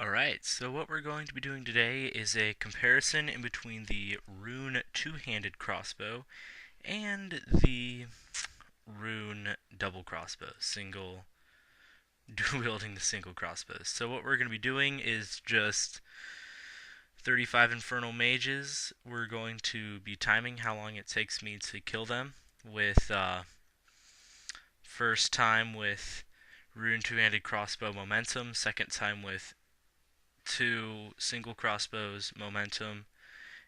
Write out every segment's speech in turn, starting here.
Alright, so what we're going to be doing today is a comparison in between the Rune two-handed crossbow and the Rune double crossbow, dual-wielding the single crossbows. So what we're going to be doing is just 35 Infernal Mages. We're going to be timing how long it takes me to kill them with first time with Rune two-handed crossbow momentum, second time with two single crossbows momentum,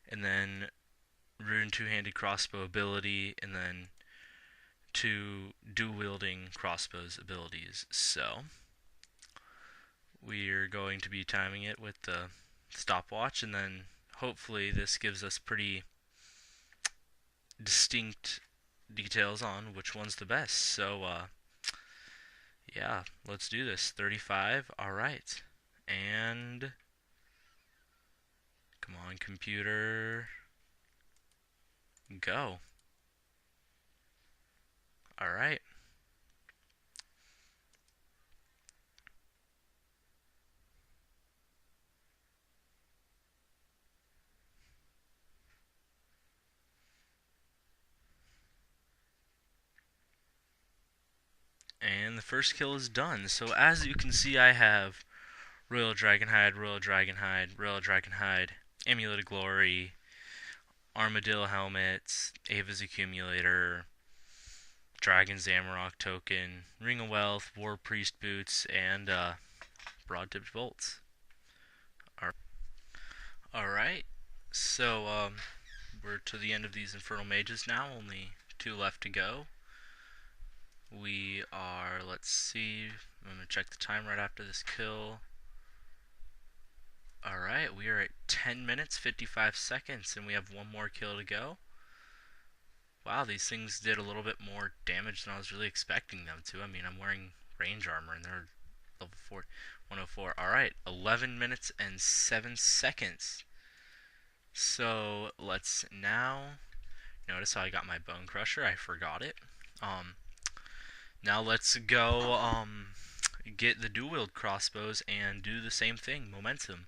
and then Rune two-handed crossbow ability, and then two dual-wielding crossbows abilities. So we're going to be timing it with the stopwatch, and then hopefully this gives us pretty distinct details on which one's the best. So yeah, let's do this. 35. All right. And come on, computer. Go. All right. And the first kill is done. So as you can see, I have Royal Dragonhide, Royal Dragonhide, Royal Dragonhide, Amulet of Glory, Armadillo Helmet, Ava's Accumulator, Dragon's Amarok Token, Ring of Wealth, War Priest Boots, and Broad-Tipped Bolts. Alright, so we're to the end of these Infernal Mages now, only two left to go. We are, let's see, I'm going to check the time right after this kill. Alright, we are at 10 minutes, 55 seconds, and we have one more kill to go. Wow, these things did a little bit more damage than I was really expecting them to. I mean, I'm wearing range armor, and they're level 4, 104. Alright, 11 minutes and 7 seconds. So, let's now notice how I got my Bone Crusher. I forgot it. Now let's go get the dual-wield crossbows and do the same thing, momentum.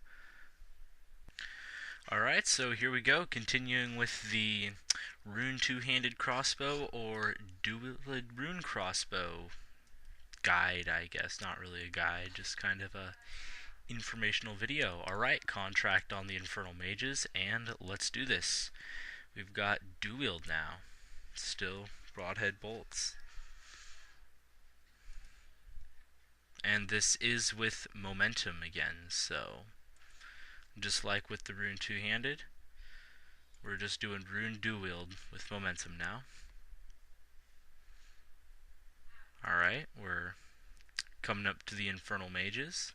Alright, so here we go, continuing with the Rune two-handed crossbow or dual-wielded rune crossbow guide, I guess. Not really a guide, just kind of a informational video. Alright, contract on the Infernal Mages, and let's do this. We've got dual-wield now. Still broadhead bolts. And this is with momentum again, so just like with the Rune two-handed, we're just doing Rune dual-wield with momentum now. Alright, we're coming up to the Infernal Mages.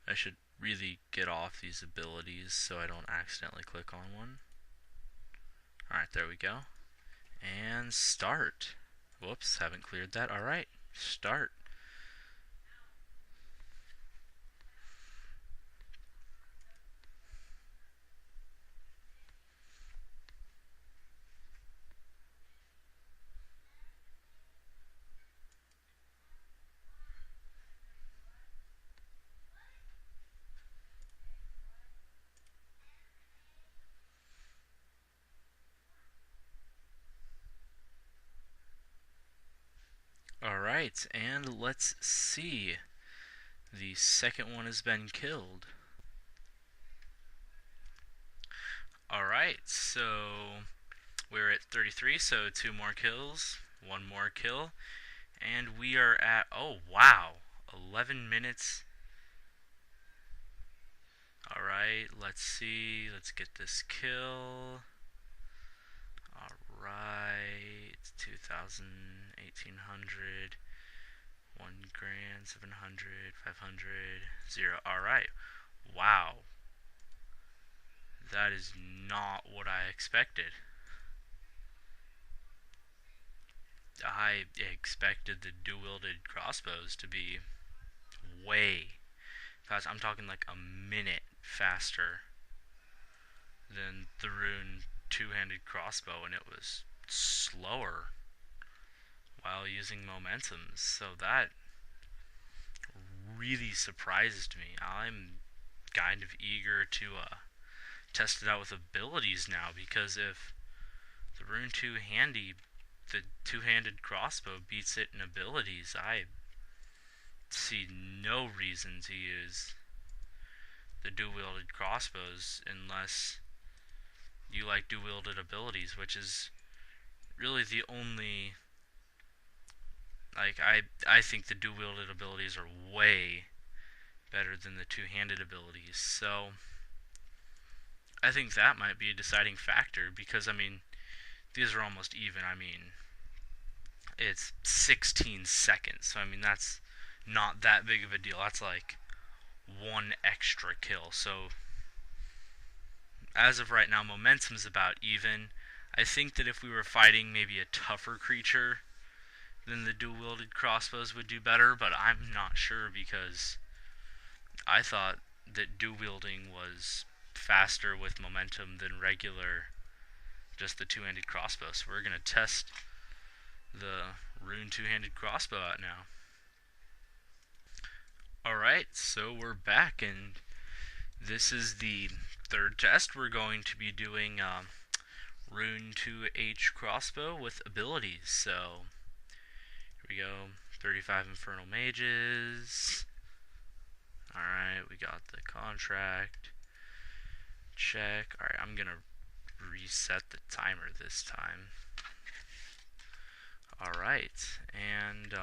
I should really get off these abilities so I don't accidentally click on one. Alright, there we go. And start. Whoops, haven't cleared that. Alright, start. Alright, and let's see. The second one has been killed. Alright, so we're at 33, so two more kills, one more kill, and we are at, oh wow, 11 minutes. Alright, let's see, let's get this kill. Alright, 2,000, 1,800, 1 grand, 700, 500, 0. Alright, wow. That is not what I expected. I expected the dual-wielded crossbows to be way fast. I'm talking like a minute faster than the Rune two-handed crossbow, and it was slower while using momentum. So that really surprised me. I'm kind of eager to test it out with abilities now, because if the Rune 2 handy, the two-handed crossbow beats it in abilities, I see no reason to use the dual-wielded crossbows unless you like dual-wielded abilities, which is really the only, like, I think the dual-wielded abilities are way better than the two-handed abilities. So I think that might be a deciding factor, because I mean, these are almost even. I mean, it's 16 seconds, so I mean, that's not that big of a deal. That's like one extra kill. So as of right now, momentum's about even. I think that if we were fighting maybe a tougher creature, then the dual-wielded crossbows would do better, but I'm not sure, because I thought that dual-wielding was faster with momentum than regular, just the two-handed crossbow. So we're going to test the Rune two-handed crossbow out now. Alright, so we're back, and this is the third test. We're going to be doing Rune 2H crossbow with abilities. So here we go. 35 Infernal Mages. Alright, we got the contract. Check. Alright, I'm gonna reset the timer this time. Alright, and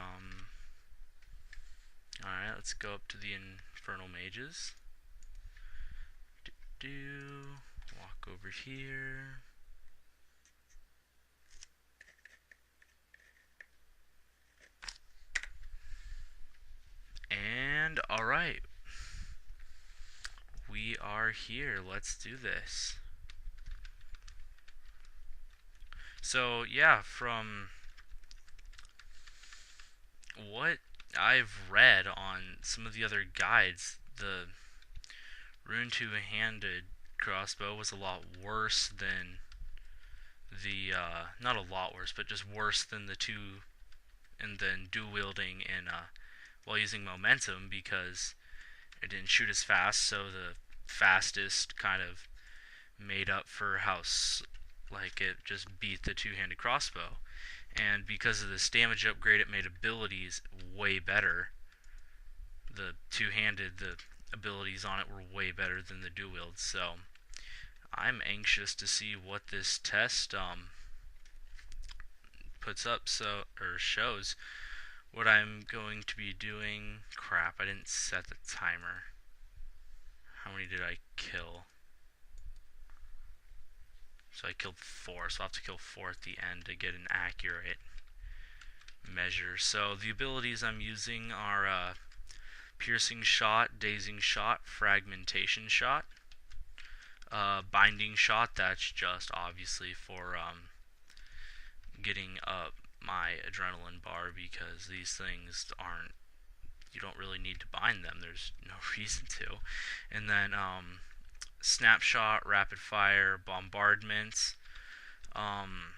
alright, let's go up to the Infernal Mages. Walk over here. And alright, we are here. Let's do this. So yeah, from what I've read on some of the other guides, the Rune 2-handed crossbow was a lot worse than the, not a lot worse, but just worse than the two, and then dual wielding and while using momentum, because it didn't shoot as fast, so the fastest kind of made up for how like it just beat the two-handed crossbow. And because of this damage upgrade, it made abilities way better. The two-handed, the abilities on it were way better than the dual wield. So I'm anxious to see what this test puts up, or shows. What I'm going to be doing. Crap, I didn't set the timer. How many did I kill? So I killed 4, so I'll have to kill 4 at the end to get an accurate measure. So the abilities I'm using are Piercing Shot, Dazing Shot, Fragmentation Shot, Binding Shot. That's just obviously for getting up my adrenaline bar, because these things aren't, you don't really need to bind them. There's no reason to. And then Snapshot, Rapid Fire, Bombardment. I'm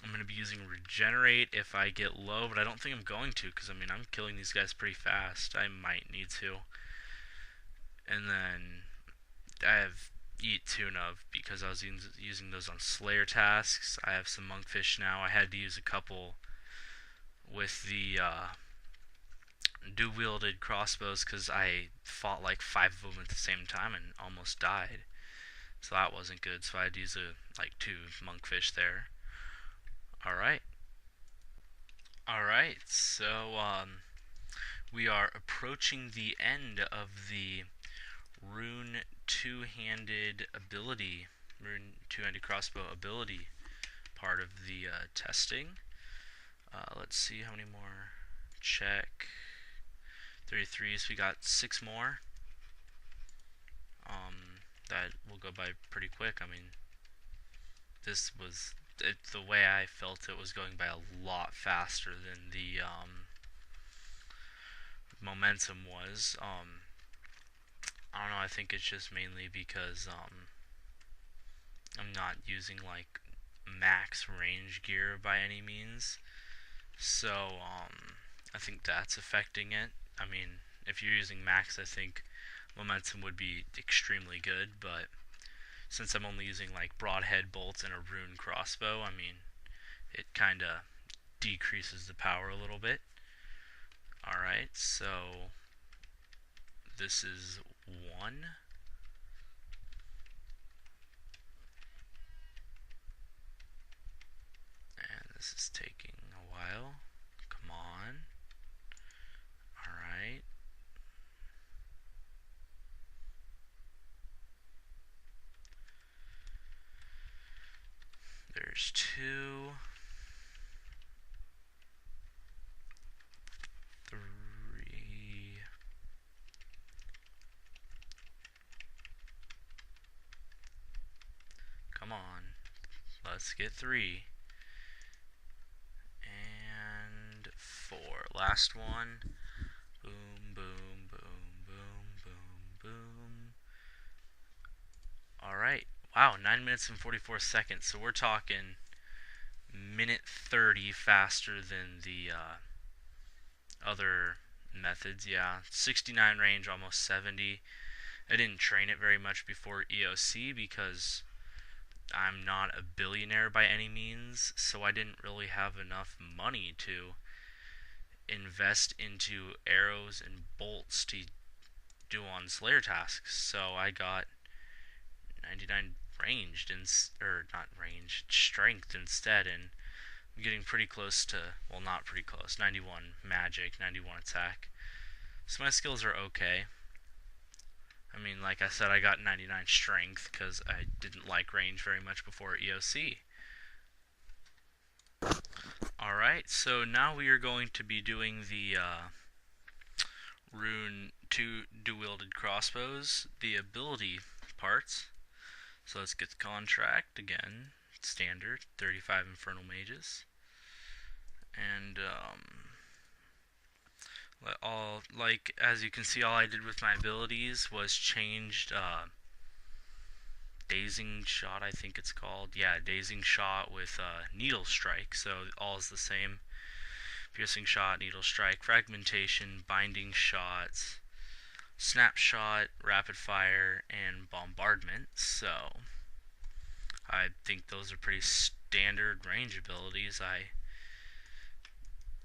going to be using Regenerate if I get low, but I don't think I'm going to, because I mean, I'm killing these guys pretty fast. I might need to. And then I have Eat Tuna, because I was using those on Slayer tasks. I have some Monkfish now. I had to use a couple with the dual-wielded crossbows, because I fought like 5 of them at the same time and almost died. So that wasn't good, so I had to use like 2 Monkfish there. Alright. Alright, so we are approaching the end of the Rune 2-handed ability, Rune 2-handed crossbow ability part of the testing. Let's see how many more. Check. 33, so we got 6 more. That will go by pretty quick. I mean, this was, the way I felt it was going by a lot faster than the momentum was. I don't know, I think it's just mainly because I'm not using like max range gear by any means. So I think that's affecting it. I mean, if you're using max, I think momentum would be extremely good, but since I'm only using like broadhead bolts and a rune crossbow, I mean, it kind of decreases the power a little bit. Alright, so this is 1. And this is taking a while. Come on. Alright. There's 2. 3. Come on. Let's get 3. And 4. Last one. Boom, boom, boom, boom, boom, boom. Alright. Wow, 9 minutes and 44 seconds. So we're talking minute 30 faster than the other methods. Yeah, 69 range, almost 70. I didn't train it very much before EOC because I'm not a billionaire by any means, so I didn't really have enough money to invest into arrows and bolts to do on Slayer tasks. So I got 99 ranged, or not ranged, strength instead, and I'm getting pretty close to, well, not pretty close, 91 magic, 91 attack. So my skills are okay. I mean, like I said, I got 99 strength because I didn't like range very much before EOC. Alright, so now we are going to be doing the rune 2 dual-wielded crossbows, the ability parts. So let's get the contract again, standard, 35 infernal mages. And like as you can see, all I did with my abilities was changed dazing shot, I think it's called. Yeah, dazing shot with needle strike. So all is the same. Piercing shot, needle strike, fragmentation, binding shots, snapshot, rapid fire, and bombardment. So I think those are pretty standard range abilities. I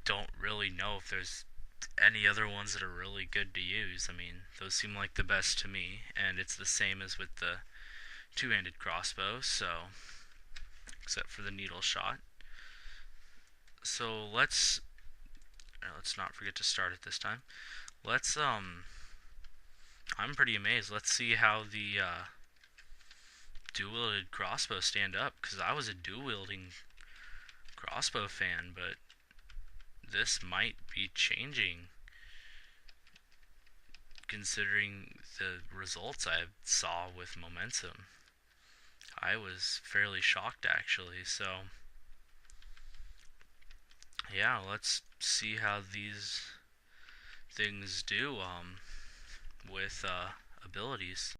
don't really know if there's any other ones that are really good to use. I mean, those seem like the best to me, and it's the same as with the two-handed crossbow, so except for the needle shot. So let's not forget to start it this time. Let's I'm pretty amazed. Let's see how the dual-wielded crossbow stand up, because I was a dual-wielding crossbow fan, but this might be changing considering the results I saw with momentum. I was fairly shocked actually, so yeah, let's see how these things do with abilities.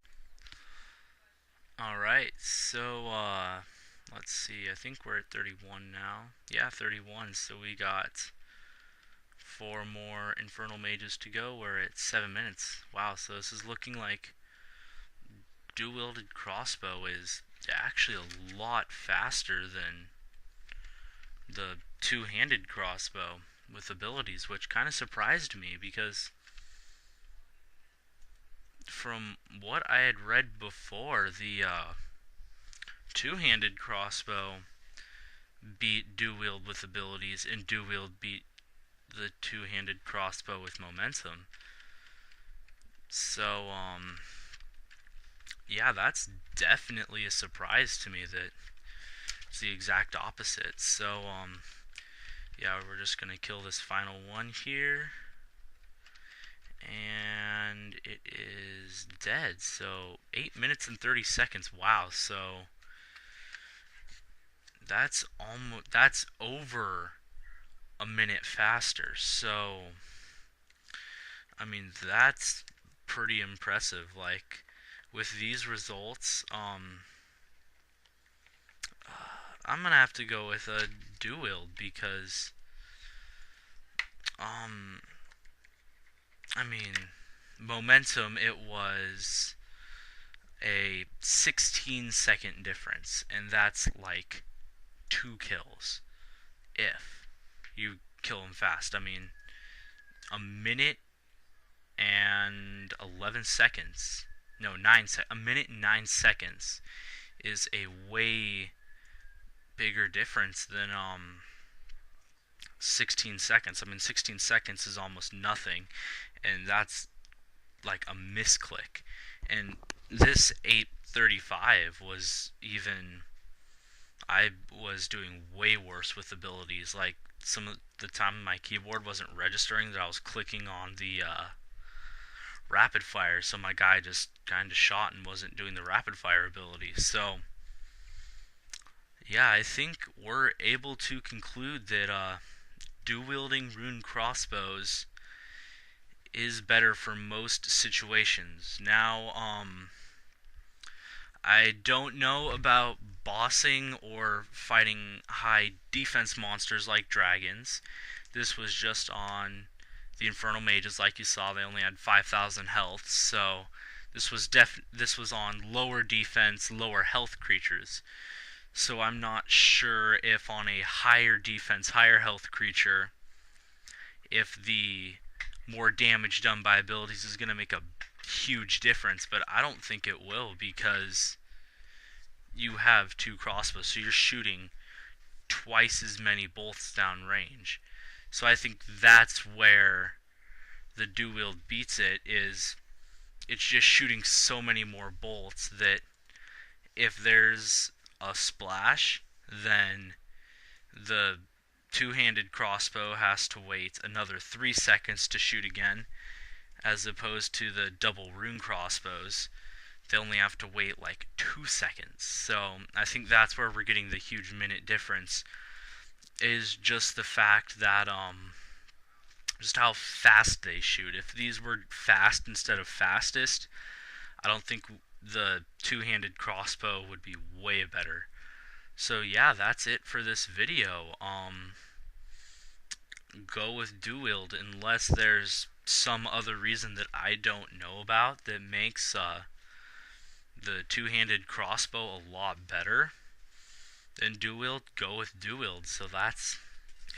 Alright, so let's see, I think we're at 31 now. Yeah, 31, so we got 4 more infernal mages to go. We're at 7 minutes. Wow, so this is looking like dual-wielded crossbow is actually a lot faster than the two-handed crossbow with abilities, which kind of surprised me because from what I had read before, the two-handed crossbow beat dual-wield with abilities, and dual-wield beat the two-handed crossbow with momentum. So, yeah, that's definitely a surprise to me that it's the exact opposite. So, yeah, we're just gonna kill this final one here. And it is dead. So 8 minutes and 30 seconds. Wow. So that's over a minute faster. So I mean, that's pretty impressive. Like with these results, I'm gonna have to go with a dual wield because I mean, momentum, it was a 16-second difference, and that's like 2 kills if you kill him fast. I mean, a minute and 11 seconds. No, a minute and 9 seconds is a way bigger difference than 16 seconds. I mean, 16 seconds is almost nothing, and that's like a misclick. And this 835 was even. I was doing way worse with abilities. Like, some of the time my keyboard wasn't registering that I was clicking on the rapid fire, so my guy just kind of shot and wasn't doing the rapid fire ability. So, yeah, I think we're able to conclude that dual-wielding rune crossbows is better for most situations. Now, I don't know about bossing or fighting high defense monsters like dragons. This was just on the Infernal Mages, like you saw. They only had 5,000 health, so this was on lower defense, lower health creatures. So I'm not sure if on a higher defense, higher health creature, if the more damage done by abilities is going to make a huge difference, but I don't think it will, because you have 2 crossbows, so you're shooting twice as many bolts down range. So I think that's where the dual wield beats it, is it's just shooting so many more bolts that if there's a splash, then the two-handed crossbow has to wait another 3 seconds to shoot again, as opposed to the double rune crossbows. They only have to wait like 2 seconds. So I think that's where we're getting the huge minute difference, is just the fact that just how fast they shoot. If these were fast instead of fastest, I don't think the two-handed crossbow would be way better. So yeah, that's it for this video. Go with dual wield unless there's some other reason that I don't know about that makes the two-handed crossbow a lot better than dual wield. Go with dual wield. So that's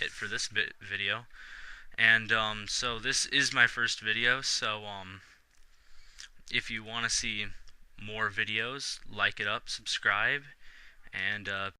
it for this video. And so this is my first video, so if you want to see more videos, like it up, subscribe, and